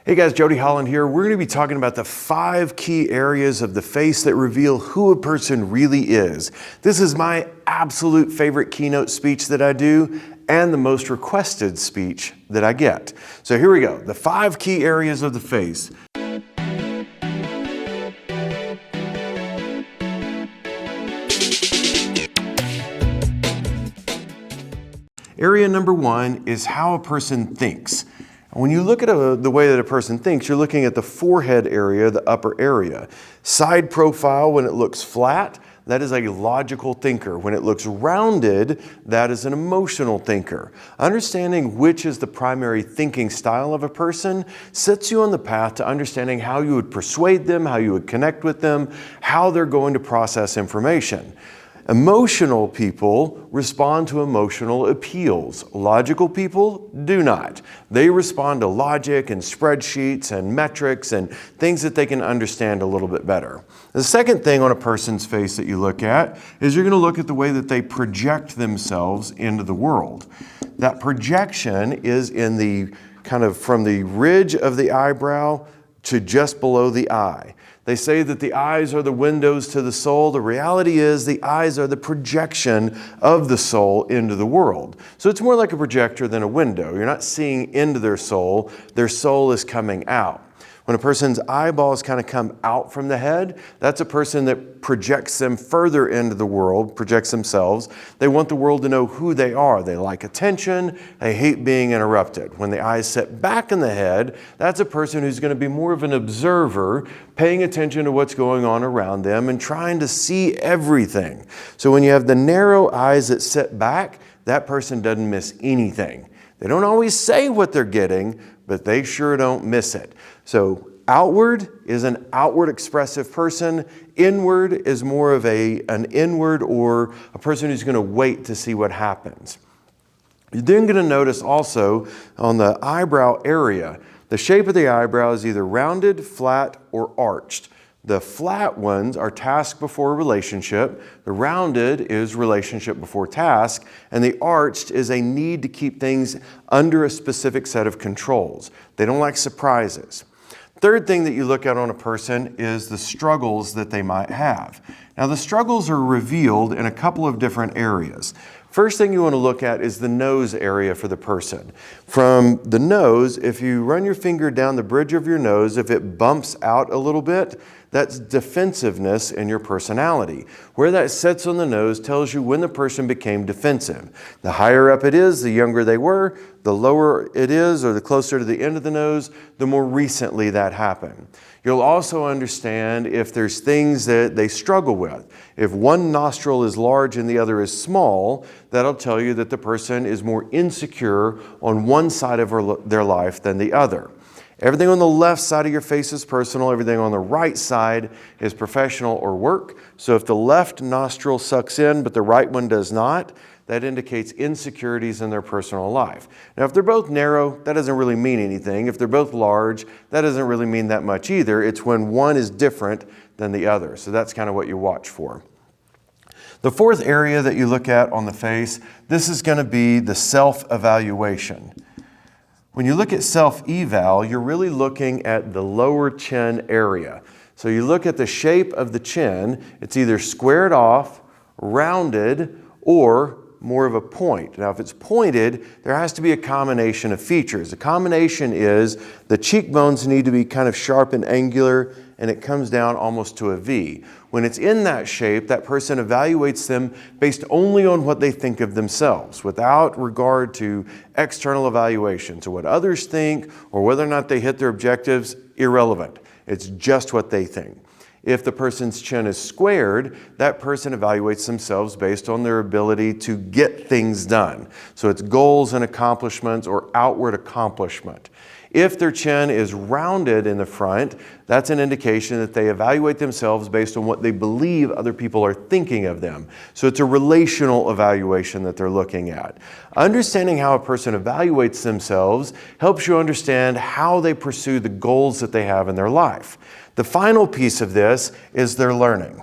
Hey guys, Jody, Holland here. We're going to be talking about the 5 key areas of the face that reveal who a person really is. This is my absolute favorite keynote speech that I do and the most requested speech that I get. So here we go. The 5 key areas of the face. Area number 1 is how a person thinks. When you look at the way that a person thinks, you're looking at the forehead area, the upper area. Side profile, when it looks flat, that is a logical thinker. When it looks rounded, that is an emotional thinker. Understanding which is the primary thinking style of a person sets you on the path to understanding how you would persuade them, how you would connect with them, how they're going to process information. Emotional people respond to emotional appeals. Logical people do not. They respond to logic and spreadsheets and metrics and things that they can understand a little bit better. The second thing on a person's face that you look at is you're going to look at the way that they project themselves into the world. That projection is in the kind of from the ridge of the eyebrow to just below the eye. They say that the eyes are the windows to the soul. The reality is the eyes are the projection of the soul into the world. So it's more like a projector than a window. You're not seeing into their soul is coming out. When a person's eyeballs kind of come out from the head, that's a person that projects them further into the world, projects themselves. They want the world to know who they are. They like attention. They hate being interrupted. When the eyes sit back in the head, that's a person who's going to be more of an observer, paying attention to what's going on around them and trying to see everything. So when you have the narrow eyes that sit back, that person doesn't miss anything. They don't always say what they're getting, but they sure don't miss it. So outward is an outward expressive person. Inward is more of an inward or a person who's going to wait to see what happens. You're then going to notice also on the eyebrow area, the shape of the eyebrow is either rounded, flat, or arched. The flat ones are task before relationship, the rounded is relationship before task, and the arched is a need to keep things under a specific set of controls. They don't like surprises. Third thing that you look at on a person is the struggles that they might have. Now the struggles are revealed in a couple of different areas. First thing you want to look at is the nose area for the person. From the nose, if you run your finger down the bridge of your nose, if it bumps out a little bit, that's defensiveness in your personality. Where that sits on the nose tells you when the person became defensive. The higher up it is, the younger they were. The lower it is, or the closer to the end of the nose, the more recently that happened. You'll also understand if there's things that they struggle with. If one nostril is large and the other is small, that'll tell you that the person is more insecure on one side of their life than the other. Everything on the left side of your face is personal. Everything on the right side is professional or work. So if the left nostril sucks in but the right one does not, that indicates insecurities in their personal life. Now, if they're both narrow, that doesn't really mean anything. If they're both large, that doesn't really mean that much either. It's when one is different than the other. So that's kind of what you watch for. The fourth area that you look at on the face, this is going to be the self-evaluation. When you look at self-eval, you're really looking at the lower chin area. So you look at the shape of the chin, it's either squared off, rounded, or more of a point. Now, if it's pointed, there has to be a combination of features. The combination is the cheekbones need to be kind of sharp and angular, and it comes down almost to a V. When it's in that shape, that person evaluates them based only on what they think of themselves, without regard to external evaluation. So what others think or whether or not they hit their objectives, irrelevant. It's just what they think. If the person's chin is squared, that person evaluates themselves based on their ability to get things done. So it's goals and accomplishments or outward accomplishment. If their chin is rounded in the front, that's an indication that they evaluate themselves based on what they believe other people are thinking of them. So it's a relational evaluation that they're looking at. Understanding how a person evaluates themselves helps you understand how they pursue the goals that they have in their life. The final piece of this is their learning.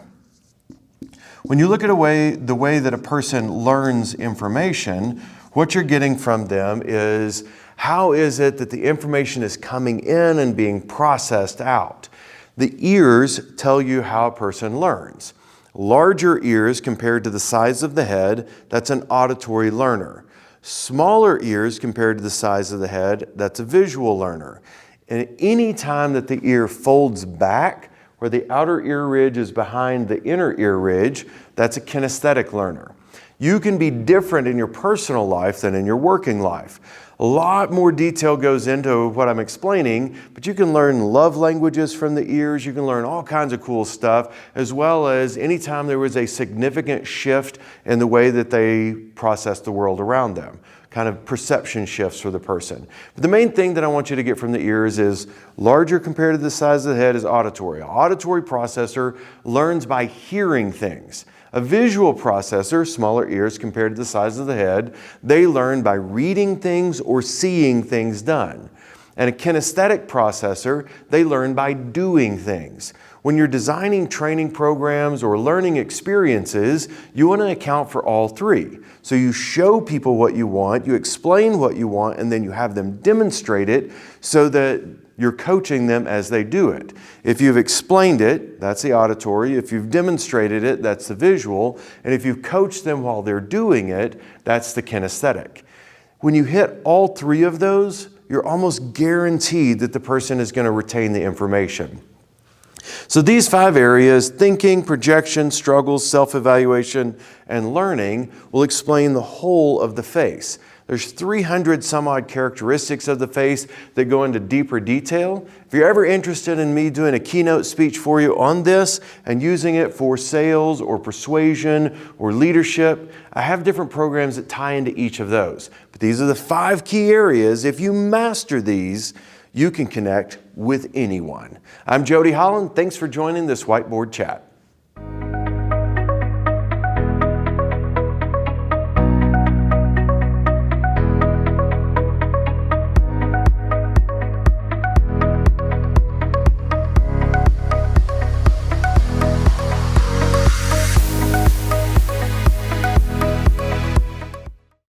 When you look at the way that a person learns information, what you're getting from them is How is it that the information is coming in and being processed out? The ears tell you how a person learns. Larger ears compared to the size of the head, that's an auditory learner. Smaller ears compared to the size of the head, that's a visual learner. And any time that the ear folds back, where the outer ear ridge is behind the inner ear ridge, that's a kinesthetic learner. You can be different in your personal life than in your working life. A lot more detail goes into what I'm explaining, but you can learn love languages from the ears. You can learn all kinds of cool stuff, as well as anytime there was a significant shift in the way that they process the world around them. Kind of perception shifts for the person. But the main thing that I want you to get from the ears is larger compared to the size of the head is auditory. An auditory processor learns by hearing things. A visual processor, smaller ears compared to the size of the head, they learn by reading things or seeing things done. And a kinesthetic processor, they learn by doing things. When you're designing training programs or learning experiences, you want to account for all three. So you show people what you want, you explain what you want, and then you have them demonstrate it so that you're coaching them as they do it. If you've explained it, that's the auditory. If you've demonstrated it, that's the visual. And if you've coached them while they're doing it, that's the kinesthetic. When you hit all three of those, you're almost guaranteed that the person is going to retain the information. So these 5 areas, thinking, projection, struggles, self-evaluation, and learning, will explain the whole of the face. There's 300 some odd characteristics of the face that go into deeper detail. If you're ever interested in me doing a keynote speech for you on this and using it for sales or persuasion or leadership, I have different programs that tie into each of those. But these are the 5 key areas. If you master these, you can connect with anyone. I'm Jody Holland. Thanks for joining this whiteboard chat.